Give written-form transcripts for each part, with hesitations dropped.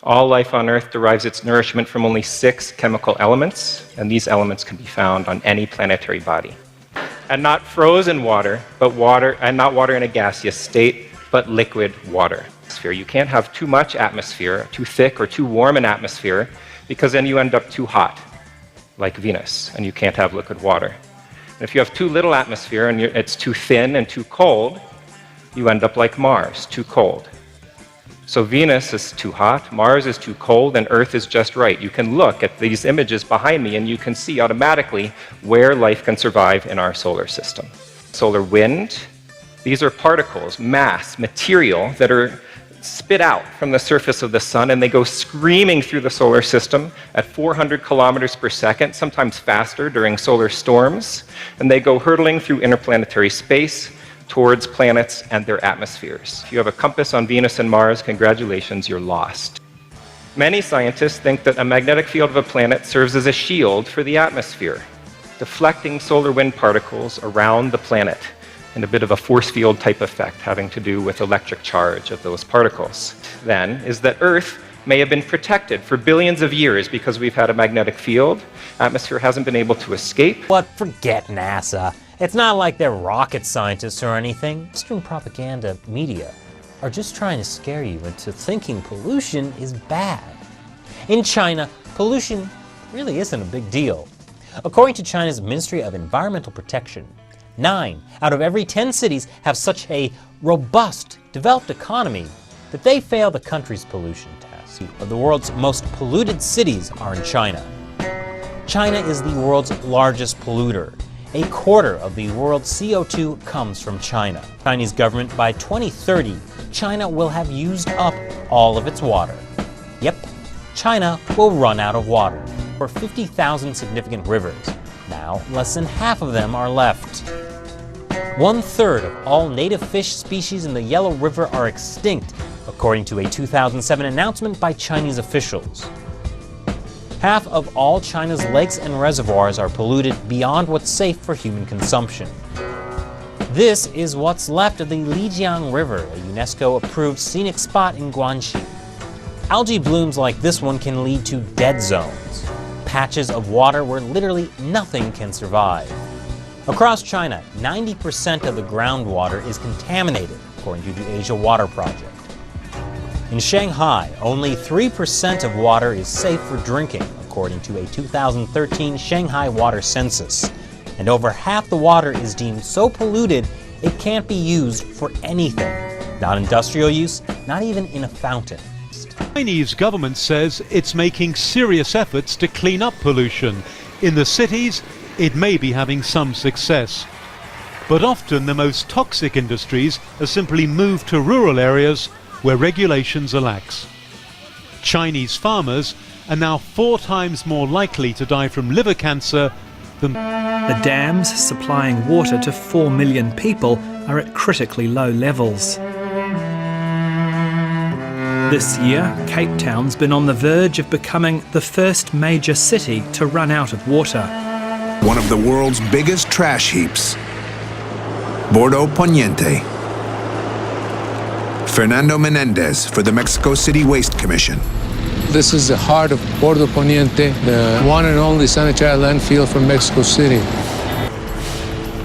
All life on Earth derives its nourishment from only 6 chemical elements, and these elements can be found on any planetary body. And not frozen water, but water, and not water in a gaseous state, but liquid water. You can't have too much atmosphere, too thick or too warm an atmosphere, because then you end up too hot, like Venus, and you can't have liquid water. And if you have too little atmosphere and it's too thin and too cold, you end up like Mars, too cold. So Venus is too hot, Mars is too cold, and Earth is just right. You can look at these images behind me and you can see automatically where life can survive in our solar system. Solar wind, these are particles, mass, material that are spit out from the surface of the sun, and they go screaming through the solar system at 400 kilometers per second, sometimes faster during solar storms, and they go hurtling through interplanetary space towards planets and their atmospheres. If you have a compass on Venus and Mars, congratulations, you're lost. Many scientists think that a magnetic field of a planet serves as a shield for the atmosphere, deflecting solar wind particles around the planet in a bit of a force field type effect having to do with electric charge of those particles. Then is that Earth may have been protected for billions of years because we've had a magnetic field. Atmosphere hasn't been able to escape. But forget NASA. It's not like they're rocket scientists or anything. Western propaganda media are just trying to scare you into thinking pollution is bad. In China, pollution really isn't a big deal. According to China's Ministry of Environmental Protection, 9 out of every 10 cities have such a robust, developed economy that they fail the country's pollution test. Of the world's most polluted cities are in China. China is the world's largest polluter. A quarter of the world's CO2 comes from China. Chinese government, by 2030, China will have used up all of its water. Yep, China will run out of water. For 50,000 significant rivers, now less than half of them are left. 1/3 of all native fish species in the Yellow River are extinct, according to a 2007 announcement by Chinese officials. Half of all China's lakes and reservoirs are polluted beyond what's safe for human consumption. This is what's left of the Lijiang River, a UNESCO-approved scenic spot in Guangxi. Algae blooms like this one can lead to dead zones, patches of water where literally nothing can survive. Across China, 90% of the groundwater is contaminated, according to the Asia Water Project. In Shanghai, only 3% of water is safe for drinking, according to a 2013 Shanghai water census. And over half the water is deemed so polluted it can't be used for anything. Not industrial use, not even in a fountain. The Chinese government says it's making serious efforts to clean up pollution. In the cities, it may be having some success. But often the most toxic industries are simply moved to rural areas where regulations are lax. Chinese farmers are now 4 times more likely to die from liver cancer than... The dams supplying water to 4 million people are at critically low levels. This year, Cape Town's been on the verge of becoming the first major city to run out of water. One of the world's biggest trash heaps, Bordo Poniente. Fernando Menendez for the Mexico City Waste Commission. This is the heart of Bordo Poniente, the one and only sanitary landfill from Mexico City.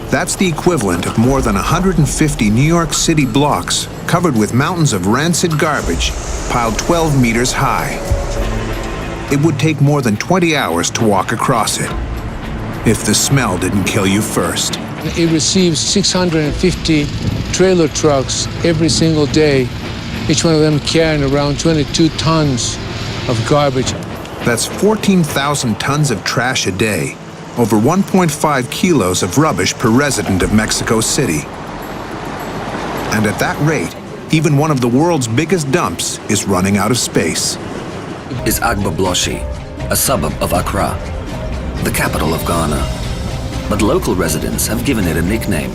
That's the equivalent of more than 150 New York City blocks covered with mountains of rancid garbage piled 12 meters high. It would take more than 20 hours to walk across it, if the smell didn't kill you first. It receives 650 trailer trucks every single day, each one of them carrying around 22 tons of garbage. That's 14,000 tons of trash a day, over 1.5 kilos of rubbish per resident of Mexico City. And at that rate, even one of the world's biggest dumps is running out of space. Is Agbabloshi, a suburb of Accra, the capital of Ghana. But local residents have given it a nickname,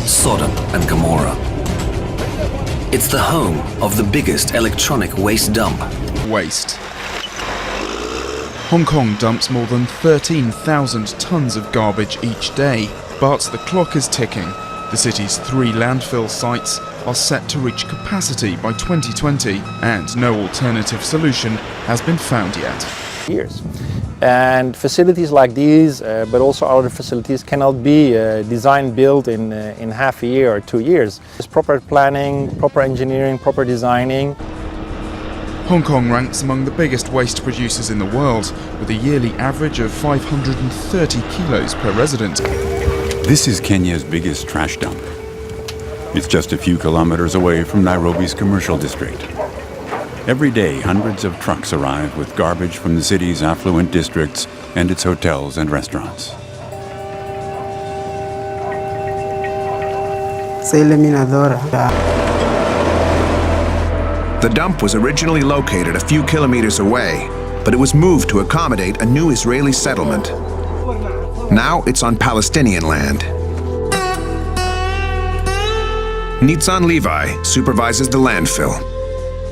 Sodom and Gomorrah. It's the home of the biggest electronic waste dump. Waste. Hong Kong dumps more than 13,000 tons of garbage each day, but the clock is ticking. The city's 3 landfill sites are set to reach capacity by 2020, and no alternative solution has been found yet. Years. And facilities like these, but also other facilities, cannot be designed, built in half a year or 2 years. There's proper planning, proper engineering, proper designing. Hong Kong ranks among the biggest waste producers in the world, with a yearly average of 530 kilos per resident. This is Kenya's biggest trash dump. It's just a few kilometers away from Nairobi's commercial district. Every day, hundreds of trucks arrive with garbage from the city's affluent districts and its hotels and restaurants. The dump was originally located a few kilometers away, but it was moved to accommodate a new Israeli settlement. Now it's on Palestinian land. Nitzan Levi supervises the landfill.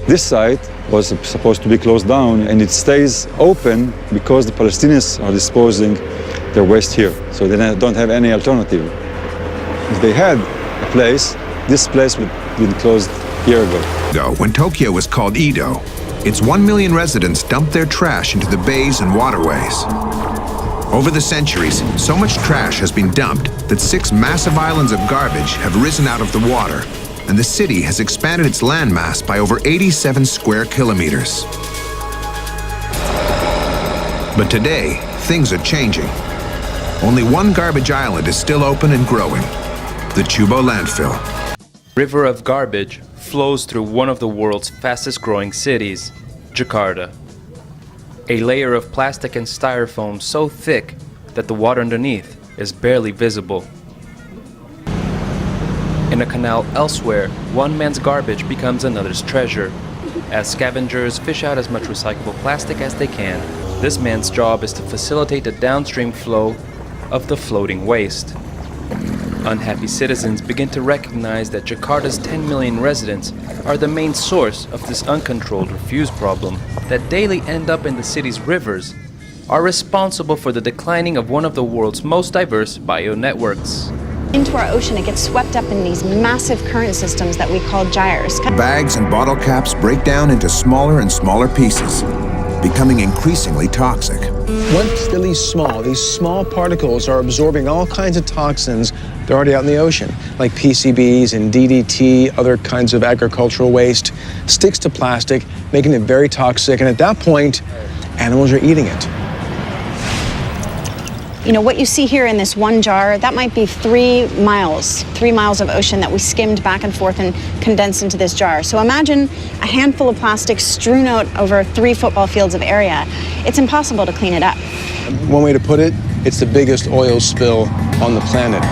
This site was supposed to be closed down, and it stays open because the Palestinians are disposing their waste here, so they don't have any alternative. If they had a place, this place would have been closed a year ago. When Tokyo was called Edo, its 1 million residents dumped their trash into the bays and waterways. Over the centuries, so much trash has been dumped that 6 massive islands of garbage have risen out of the water, and the city has expanded its landmass by over 87 square kilometers. But today, things are changing. Only one garbage island is still open and growing, the Chubo landfill. River of garbage flows through one of the world's fastest growing cities, Jakarta. A layer of plastic and styrofoam so thick that the water underneath is barely visible. In a canal elsewhere, one man's garbage becomes another's treasure. As scavengers fish out as much recyclable plastic as they can, this man's job is to facilitate the downstream flow of the floating waste. Unhappy citizens begin to recognize that Jakarta's 10 million residents are the main source of this uncontrolled refuse problem that daily end up in the city's rivers, are responsible for the declining of one of the world's most diverse bio-networks. Into our ocean, it gets swept up in these massive current systems that we call gyres. Bags and bottle caps break down into smaller and smaller pieces, becoming increasingly toxic. Once these small particles are absorbing all kinds of toxins, they're already out in the ocean, like PCBs and DDT, other kinds of agricultural waste, sticks to plastic, making it very toxic, and at that point, animals are eating it. You know, what you see here in this one jar, that might be 3 miles of ocean that we skimmed back and forth and condensed into this jar. So imagine a handful of plastic strewn out over 3 football fields of area. It's impossible to clean it up. One way to put it, it's the biggest oil spill on the planet.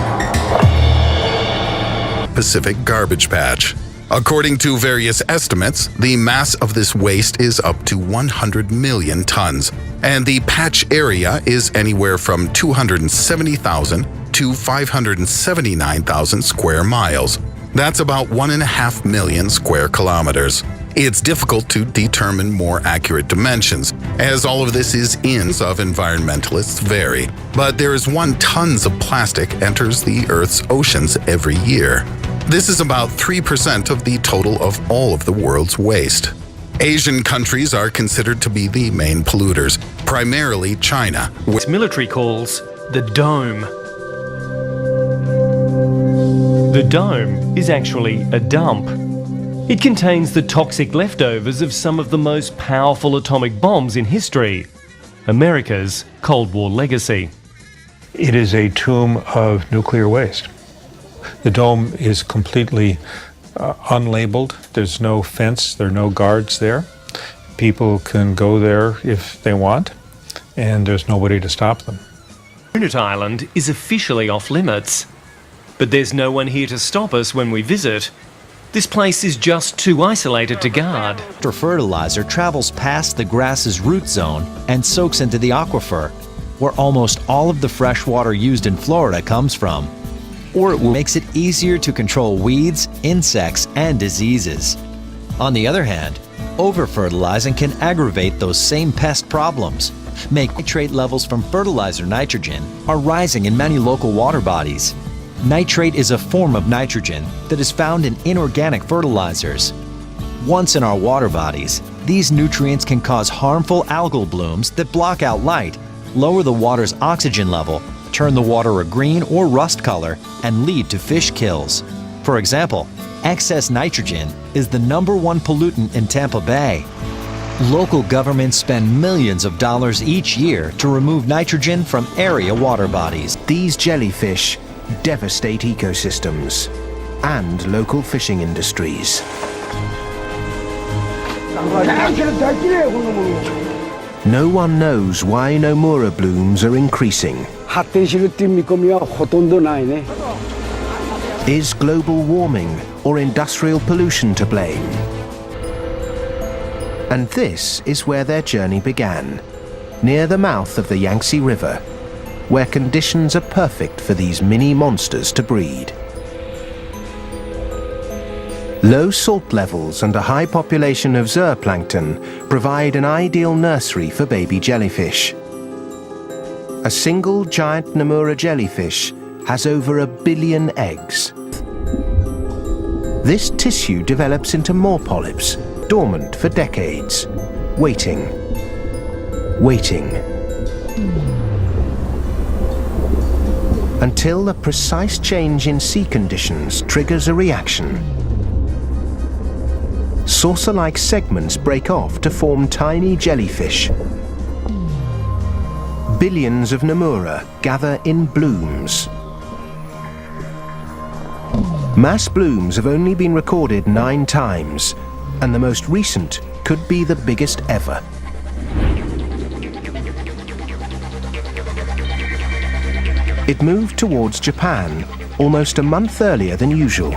Pacific Garbage Patch. According to various estimates, the mass of this waste is up to 100 million tons, and the patch area is anywhere from 270,000 to 579,000 square miles. That's about 1.5 million square kilometers. It's difficult to determine more accurate dimensions, as all of this is ins of environmentalists vary. But there is 1 ton of plastic enters the Earth's oceans every year. This is about 3% of the total of all of the world's waste. Asian countries are considered to be the main polluters, primarily China. What military calls the dome. The dome is actually a dump. It contains the toxic leftovers of some of the most powerful atomic bombs in history, America's Cold War legacy. It is a tomb of nuclear waste. The dome is completely unlabeled. There's no fence, there are no guards there. People can go there if they want, and there's nobody to stop them. Unit Island is officially off limits, but there's no one here to stop us when we visit. This place is just too isolated to guard. After fertilizer travels past the grass's root zone and soaks into the aquifer, where almost all of the fresh water used in Florida comes from. Or it makes it easier to control weeds, insects, and diseases. On the other hand, over-fertilizing can aggravate those same pest problems. Nitrate levels from fertilizer nitrogen are rising in many local water bodies. Nitrate is a form of nitrogen that is found in inorganic fertilizers. Once in our water bodies, these nutrients can cause harmful algal blooms that block out light, lower the water's oxygen level, turn the water a green or rust color, and lead to fish kills. For example, excess nitrogen is the #1 pollutant in Tampa Bay. Local governments spend millions of dollars each year to remove nitrogen from area water bodies. These jellyfish devastate ecosystems and local fishing industries. No one knows why Nomura blooms are increasing. Is global warming or industrial pollution to blame? And this is where their journey began, near the mouth of the Yangtze River, where conditions are perfect for these mini monsters to breed. Low salt levels and a high population of zooplankton provide an ideal nursery for baby jellyfish. A single giant Nomura jellyfish has over 1 billion eggs. This tissue develops into more polyps, dormant for decades, waiting, until a precise change in sea conditions triggers a reaction. Saucer-like segments break off to form tiny jellyfish. Billions of Nomura gather in blooms. Mass blooms have only been recorded 9 times, and the most recent could be the biggest ever. It moved towards Japan almost a month earlier than usual.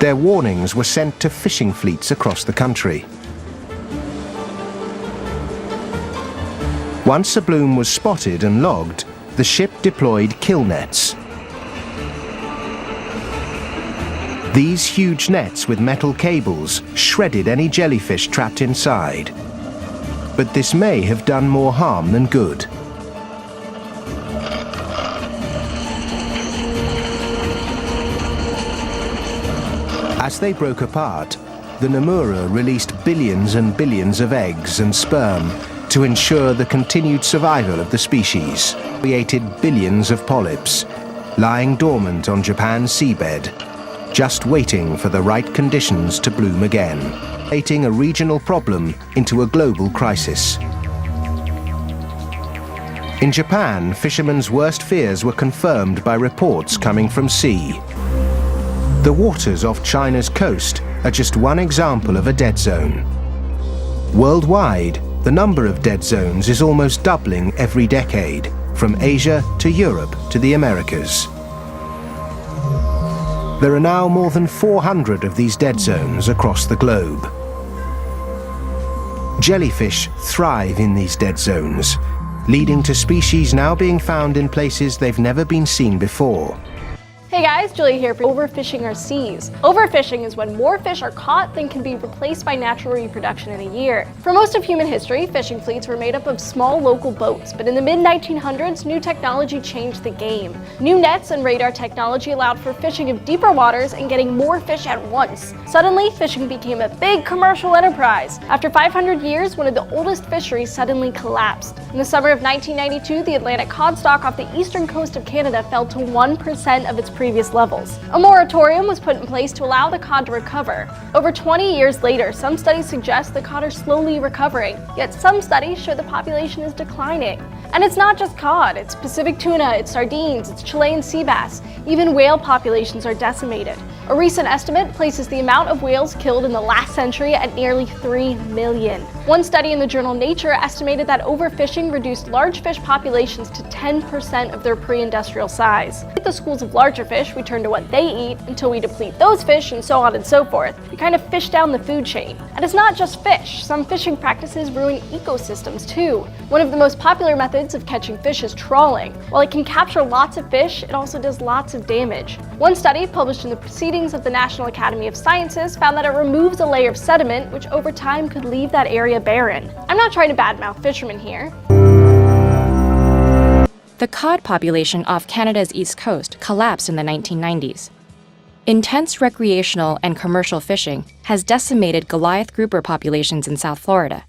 Their warnings were sent to fishing fleets across the country. Once a bloom was spotted and logged, the ship deployed kill nets. These huge nets with metal cables shredded any jellyfish trapped inside. But this may have done more harm than good. As they broke apart, the Nomura released billions and billions of eggs and sperm to ensure the continued survival of the species. Created billions of polyps, lying dormant on Japan's seabed, just waiting for the right conditions to bloom again, creating a regional problem into a global crisis. In Japan, fishermen's worst fears were confirmed by reports coming from sea. The waters off China's coast are just one example of a dead zone. Worldwide, the number of dead zones is almost doubling every decade, from Asia to Europe to the Americas. There are now more than 400 of these dead zones across the globe. Jellyfish thrive in these dead zones, leading to species now being found in places they've never been seen before. Hey guys, Julie here for Overfishing Our Seas. Overfishing is when more fish are caught than can be replaced by natural reproduction in a year. For most of human history, fishing fleets were made up of small local boats, but in the mid-1900s, new technology changed the game. New nets and radar technology allowed for fishing of deeper waters and getting more fish at once. Suddenly, fishing became a big commercial enterprise. After 500 years, one of the oldest fisheries suddenly collapsed. In the summer of 1992, the Atlantic cod stock off the eastern coast of Canada fell to 1% of its previous levels. A moratorium was put in place to allow the cod to recover. Over 20 years later, some studies suggest the cod are slowly recovering, yet some studies show the population is declining. And it's not just cod, it's Pacific tuna, it's sardines, it's Chilean sea bass. Even whale populations are decimated. A recent estimate places the amount of whales killed in the last century at nearly 3 million. One study in the journal Nature estimated that overfishing reduced large fish populations to 10% of their pre-industrial size. The schools of larger fish, we turn to what they eat until we deplete those fish, and so on and so forth. We kind of fish down the food chain. And it's not just fish. Some fishing practices ruin ecosystems too. One of the most popular methods of catching fish is trawling. While it can capture lots of fish, it also does lots of damage. One study published in the Proceedings of the National Academy of Sciences found that it removes a layer of sediment, which over time could leave that area barren. I'm not trying to badmouth fishermen here. The cod population off Canada's east coast collapsed in the 1990s. Intense recreational and commercial fishing has decimated Goliath grouper populations in South Florida.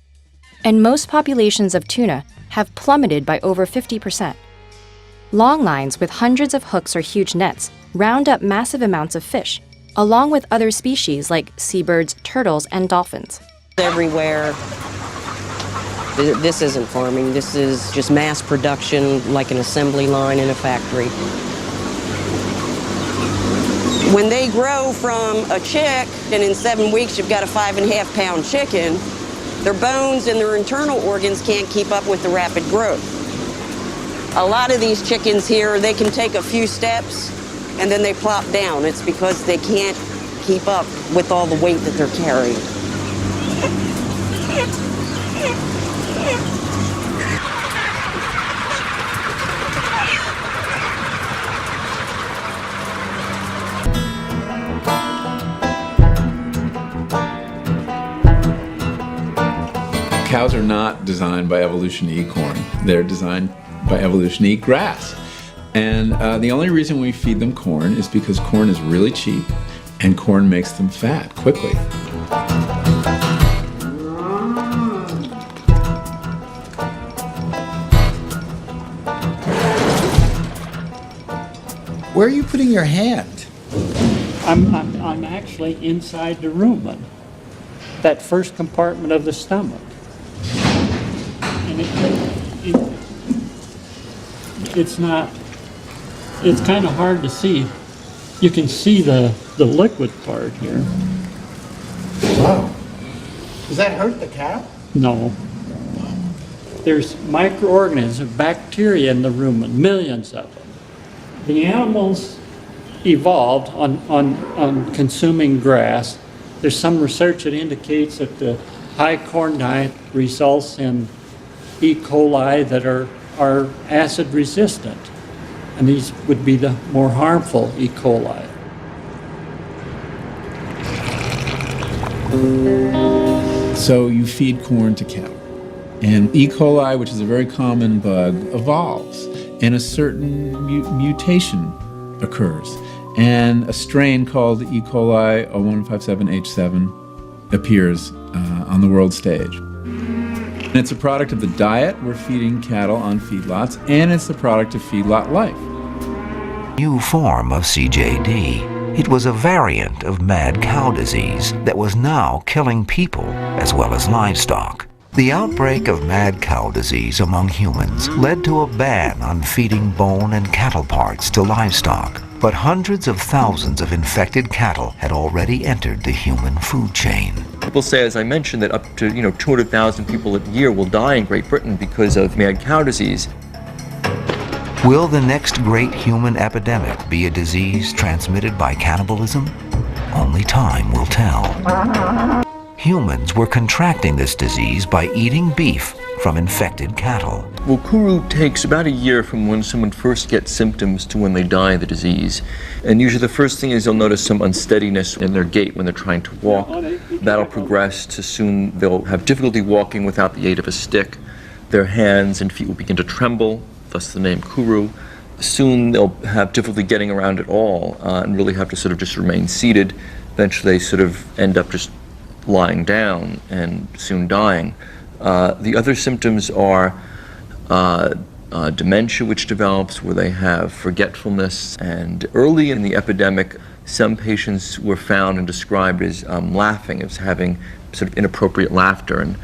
And most populations of tuna have plummeted by over 50%. Long lines with hundreds of hooks or huge nets round up massive amounts of fish, along with other species like seabirds, turtles, and dolphins. Everywhere. This isn't farming, this is just mass production, like an assembly line in a factory. When they grow from a chick, and in 7 weeks you've got a 5.5 pound chicken, their bones and their internal organs can't keep up with the rapid growth. A lot of these chickens here, they can take a few steps and then they plop down. It's because they can't keep up with all the weight that they're carrying. Cows are not designed by evolution to eat corn. They're designed by evolution to eat grass. And the only reason we feed them corn is because corn is really cheap and corn makes them fat quickly. Where are you putting your hand? I'm actually inside the rumen, that first compartment of the stomach. And it's kind of hard to see. You can see the liquid part here. Wow. Does that hurt the cow? No. There's microorganisms, bacteria in the rumen, millions of them. The animals evolved on consuming grass. There's some research that indicates that the high corn diet results in E. coli that are acid resistant. And these would be the more harmful E. coli. So you feed corn to cattle. And E. coli, which is a very common bug, evolves. And a certain mutation occurs. And a strain called E. coli 0157H7 appears on the world stage. And it's a product of the diet we're feeding cattle on feedlots, and it's the product of feedlot life. New form of CJD. It was a variant of mad cow disease that was now killing people as well as livestock. The outbreak of mad cow disease among humans led to a ban on feeding bone and cattle parts to livestock, but hundreds of thousands of infected cattle had already entered the human food chain. People say, as I mentioned, that up to 200,000 people a year will die in Great Britain because of mad cow disease. Will the next great human epidemic be a disease transmitted by cannibalism? Only time will tell. Humans were contracting this disease by eating beef from infected cattle. Well, Kuru takes about a year from when someone first gets symptoms to when they die of the disease. And usually the first thing is you'll notice some unsteadiness in their gait when they're trying to walk. That'll progress to soon they'll have difficulty walking without the aid of a stick. Their hands and feet will begin to tremble, thus the name Kuru. Soon they'll have difficulty getting around at all and really have to sort of just remain seated. Eventually they sort of end up just lying down and soon dying. The other symptoms are dementia, which develops where they have forgetfulness. And early in the epidemic, some patients were found and described as laughing, as having sort of inappropriate laughter. And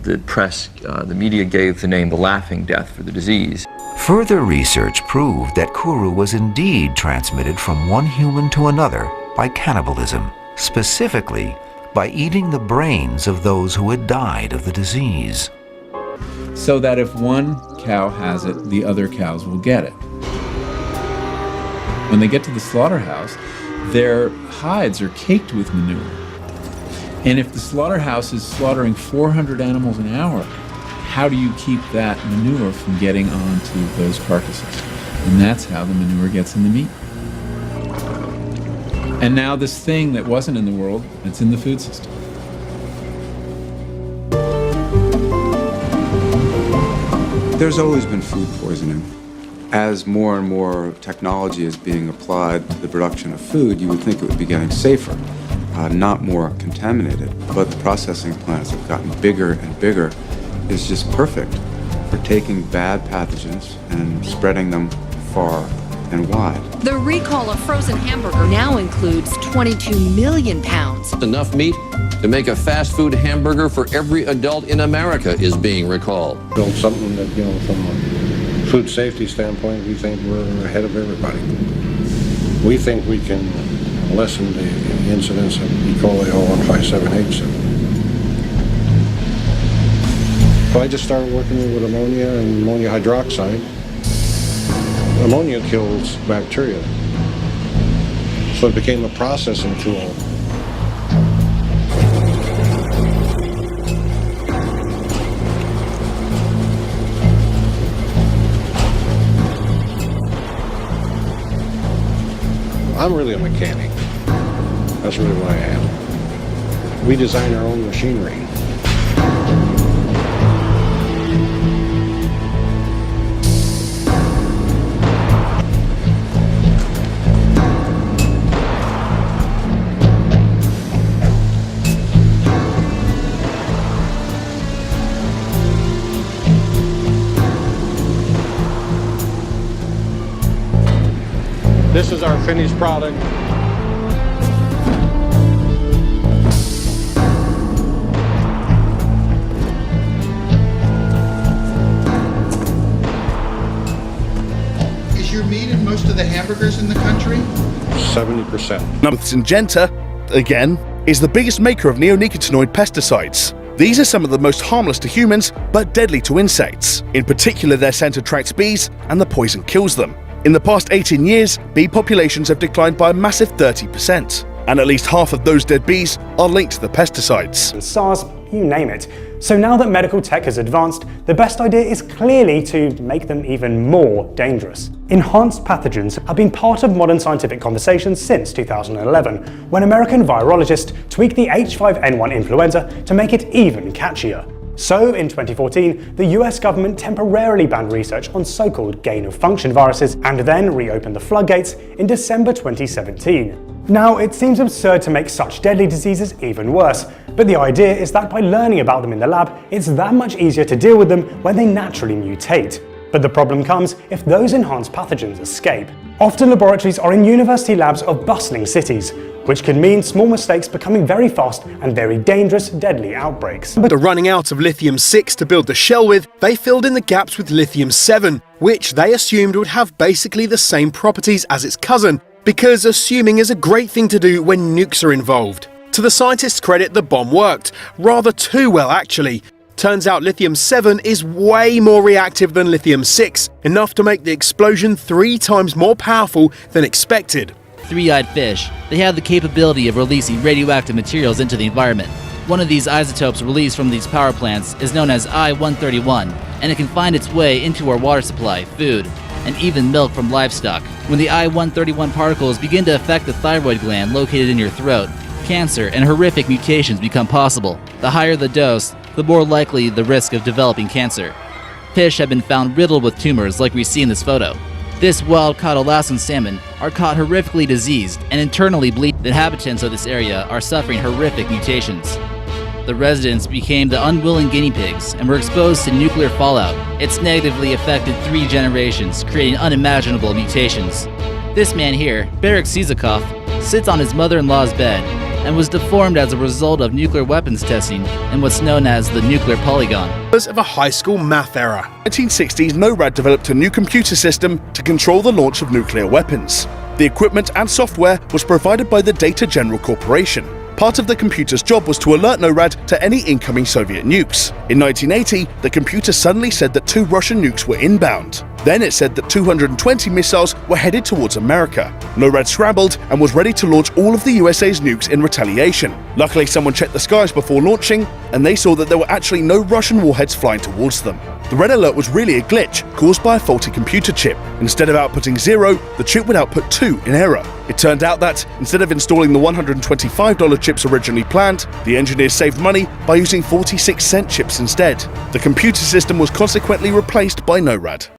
the press, the media gave the name the laughing death for the disease. Further research proved that Kuru was indeed transmitted from one human to another by cannibalism, specifically by eating the brains of those who had died of the disease. So that if one cow has it, the other cows will get it. When they get to the slaughterhouse, their hides are caked with manure. And if the slaughterhouse is slaughtering 400 animals an hour, how do you keep that manure from getting onto those carcasses? And that's how the manure gets in the meat. And now this thing that wasn't in the world, it's in the food system. There's always been food poisoning. As more and more technology is being applied to the production of food, you would think it would be getting safer, not more contaminated. But the processing plants have gotten bigger and bigger. It's just perfect for taking bad pathogens and spreading them far and wide. The recall of frozen hamburger now includes 22 million pounds. Enough meat to make a fast food hamburger for every adult in America is being recalled. Build something that, from a food safety standpoint, we think we're ahead of everybody. We think we can lessen the incidence of E. coli 01578. So I just started working with ammonia and ammonia hydroxide. Ammonia kills bacteria, so it became a processing tool. I'm really a mechanic. That's really what I am. We design our own machinery. This is our finished product. Is your meat in most of the hamburgers in the country? 70%. Now, Syngenta, again, is the biggest maker of neonicotinoid pesticides. These are some of the most harmless to humans, but deadly to insects. In particular, their scent attracts bees, and the poison kills them. In the past 18 years, bee populations have declined by a massive 30%, and at least half of those dead bees are linked to the pesticides. SARS, you name it. So now that medical tech has advanced, the best idea is clearly to make them even more dangerous. Enhanced pathogens have been part of modern scientific conversations since 2011, when American virologists tweaked the H5N1 influenza to make it even catchier. So, in 2014, the US government temporarily banned research on so-called gain-of-function viruses and then reopened the floodgates in December 2017. Now, it seems absurd to make such deadly diseases even worse, but the idea is that by learning about them in the lab, it's that much easier to deal with them when they naturally mutate. But the problem comes if those enhanced pathogens escape. Often laboratories are in university labs of bustling cities, which could mean small mistakes becoming very fast and very dangerous, deadly outbreaks. But running out of lithium-6 to build the shell with, they filled in the gaps with lithium-7, which they assumed would have basically the same properties as its cousin, because assuming is a great thing to do when nukes are involved. To the scientists' credit, the bomb worked. Rather too well, actually. Turns out lithium-7 is way more reactive than lithium-6, enough to make the explosion 3 times more powerful than expected. Three-eyed fish, they have the capability of releasing radioactive materials into the environment. One of these isotopes released from these power plants is known as I-131, and it can find its way into our water supply, food, and even milk from livestock. When the I-131 particles begin to affect the thyroid gland located in your throat, cancer and horrific mutations become possible. The higher the dose, the more likely the risk of developing cancer. Fish have been found riddled with tumors like we see in this photo. This wild-caught Alaskan salmon are caught horrifically diseased and internally bleed. The inhabitants of this area are suffering horrific mutations. The residents became the unwilling guinea pigs and were exposed to nuclear fallout. It's negatively affected 3 generations, creating unimaginable mutations. This man here, Berek Sizakov, sits on his mother-in-law's bed and was deformed as a result of nuclear weapons testing in what's known as the nuclear polygon. Of a high school math error. In the 1960s, NORAD developed a new computer system to control the launch of nuclear weapons. The equipment and software was provided by the Data General Corporation. Part of the computer's job was to alert NORAD to any incoming Soviet nukes. In 1980, the computer suddenly said that 2 Russian nukes were inbound. Then it said that 220 missiles were headed towards America. NORAD scrambled and was ready to launch all of the USA's nukes in retaliation. Luckily, someone checked the skies before launching, and they saw that there were actually no Russian warheads flying towards them. The red alert was really a glitch caused by a faulty computer chip. Instead of outputting 0, the chip would output 2 in error. It turned out that, instead of installing the $125 chips originally planned, the engineers saved money by using 46-cent chips instead. The computer system was consequently replaced by NORAD.